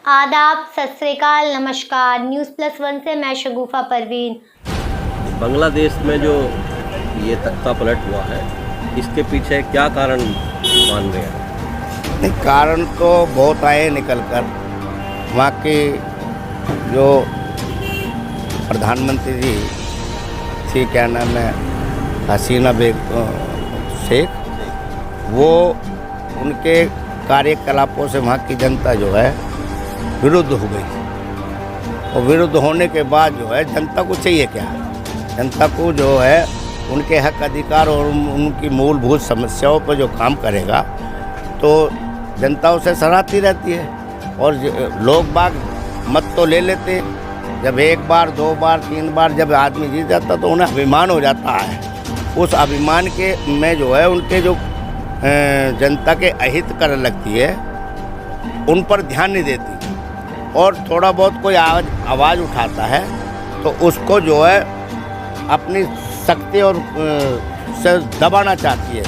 आदाब, सत श्री अकाल, नमस्कार। न्यूज़+1 से मैं शगुफा परवीन। बांग्लादेश में जो ये तख्ता पलट हुआ है, इसके पीछे क्या कारण मान रहे हैं? नहीं, कारण तो बहुत आए निकल कर। वहाँ के जो प्रधानमंत्री जी थी, क्या नाम है, हसीना शेख, वो उनके कार्यकलापों से वहाँ की जनता जो है विरुद्ध हो गई। और विरुद्ध होने के बाद जो है जनता को चाहिए क्या? जनता को जो है उनके हक अधिकार और उनकी मूलभूत समस्याओं पर जो काम करेगा तो जनता उसे सराहती रहती है। और लोग बाग मत तो ले लेते, जब एक बार, दो बार, तीन बार जब आदमी जीत जाता तो उन्हें अभिमान हो जाता है। उस अभिमान के में जो है उनके जो जनता के अहित करने लगती है, उन पर ध्यान नहीं देती। और थोड़ा बहुत कोई आवाज़ उठाता है तो उसको जो है अपनी शक्ति और से दबाना चाहती है।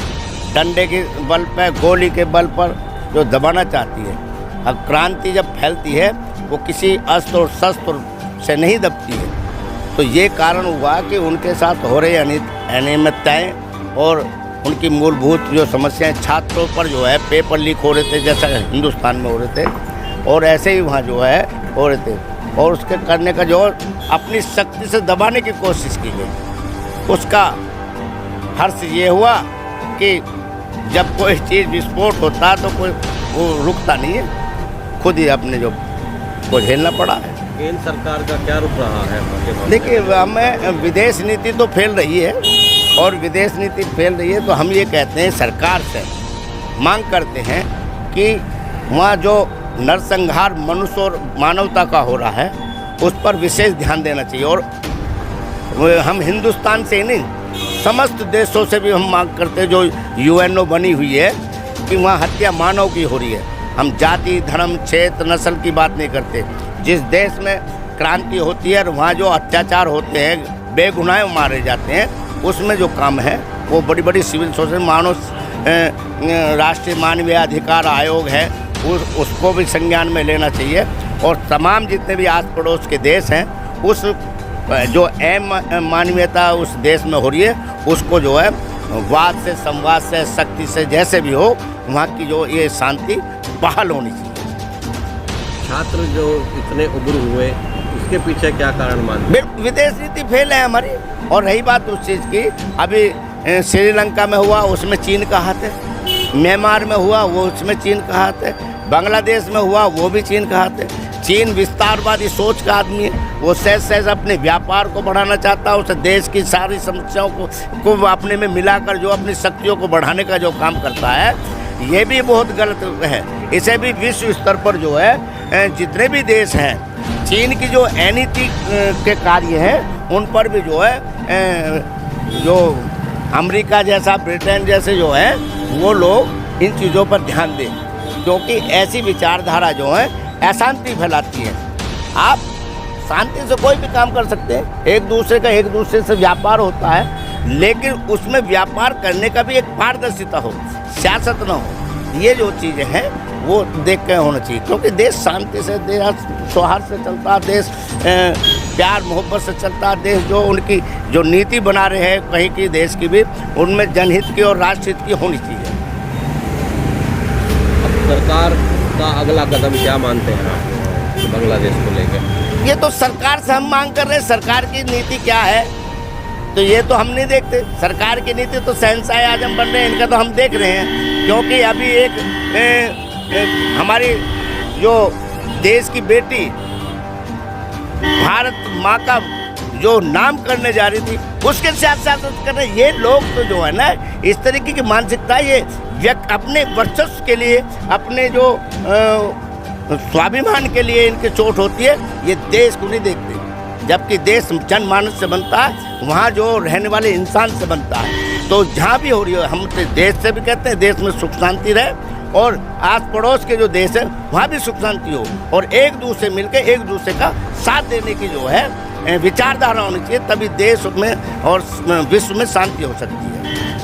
डंडे के बल पर, गोली के बल पर जो दबाना चाहती है। अब क्रांति जब फैलती है वो किसी अस्त्र और शस्त्र से नहीं दबती है। तो ये कारण हुआ कि उनके साथ हो रही अनियमितताएँ और उनकी मूलभूत जो समस्याएं, छात्रों पर जो है पेपर लीक हो रहे थे जैसा हिंदुस्तान में हो रहे थे, और ऐसे ही वहाँ जो है हो रहे थे। और उसके करने का जो अपनी शक्ति से दबाने की कोशिश की गई। उसका हर्ष ये हुआ कि जब कोई चीज़ विस्फोट होता तो कोई वो रुकता नहीं है, खुद ही अपने जो को झेलना पड़ा है। केंद्र सरकार का क्या रुख रहा है? देखिए, हमें विदेश नीति तो फैल रही है, और विदेश नीति फैल रही है तो हम ये कहते हैं, सरकार से मांग करते हैं कि वहाँ जो नरसंहार मनुष्य और मानवता का हो रहा है उस पर विशेष ध्यान देना चाहिए। और हम हिंदुस्तान से ही नहीं, समस्त देशों से भी हम मांग करते हैं, जो यूएनओ बनी हुई है, कि वहाँ हत्या मानव की हो रही है। हम जाति, धर्म, क्षेत्र, नस्ल की बात नहीं करते। जिस देश में क्रांति होती है और वहाँ जो अत्याचार होते हैं, बेगुनाह मारे जाते हैं, उसमें जो काम है वो बड़ी बड़ी सिविल सोसाइटी, राष्ट्रीय मानवीय अधिकार आयोग है, उसको भी संज्ञान में लेना चाहिए। और तमाम जितने भी आस पड़ोस के देश हैं, उस जो मानवीयता उस देश में हो रही है उसको जो है वाद से, संवाद से, शक्ति से, जैसे भी हो, वहाँ की जो ये शांति बहाल होनी चाहिए। छात्र जो इतने उग्र हुए, उसके पीछे क्या कारण मानते? विदेश नीति फेल है हमारी। और रही बात उस चीज़ की, अभी श्रीलंका में हुआ उसमें चीन का हाथ है, म्यांमार में हुआ वो उसमें चीन का हाथ है, बांग्लादेश में हुआ वो भी चीन का हाथ है। चीन विस्तारवादी सोच का आदमी है, वो सहज अपने व्यापार को बढ़ाना चाहता है, उसे देश की सारी समस्याओं को अपने में मिलाकर जो अपनी शक्तियों को बढ़ाने का जो काम करता है, ये भी बहुत गलत है। इसे भी विश्व स्तर पर जो है जितने भी देश हैं, चीन की जो अनीति के कार्य हैं उन पर भी जो है जो अमेरिका जैसा, ब्रिटेन जैसे जो है वो लोग इन चीज़ों पर ध्यान दें, क्योंकि ऐसी विचारधारा जो है अशांति फैलाती है। आप शांति से कोई भी काम कर सकते हैं, एक दूसरे से व्यापार होता है, लेकिन उसमें व्यापार करने का भी एक पारदर्शिता हो, सियासत ना हो। ये जो चीज़ें हैं वो देख के होना चाहिए, क्योंकि देश शांति से, देश सौहार्द से चलता, देश प्यार मोहब्बत से चलता, देश जो उनकी जो नीति बना रहे हैं कहीं की देश की भी, उनमें जनहित की और राष्ट्रहित की होनी चाहिए। अब सरकार का अगला कदम क्या मानते हैं आप बांग्लादेश को लेकर? ये तो सरकार से हम मांग कर रहे हैं, सरकार की नीति क्या है तो ये तो हम नहीं देखते। सरकार की नीति तो शहंशाह आजम बन रहे हैं, इनका तो हम देख रहे हैं। क्योंकि अभी एक हमारी जो देश की बेटी भारत माँ का जो नाम करने जा रही थी, उसके साथ साथ कर रहे ये लोग तो जो है ना, इस तरीके की मानसिकता, ये अपने वर्चस्व के लिए, अपने जो स्वाभिमान के लिए इनकी चोट होती है, ये देश को नहीं देखते। जबकि देश जनमानस से बनता है, वहाँ जो रहने वाले इंसान से बनता है। तो जहाँ भी हो रही है, हम देश से भी कहते हैं देश में सुख शांति रहे, और आस पड़ोस के जो देश है वहाँ भी सुख शांति हो, और एक दूसरे मिलकर एक दूसरे का साथ देने की जो है विचारधारा होनी चाहिए, तभी देश में और विश्व में शांति हो सकती है।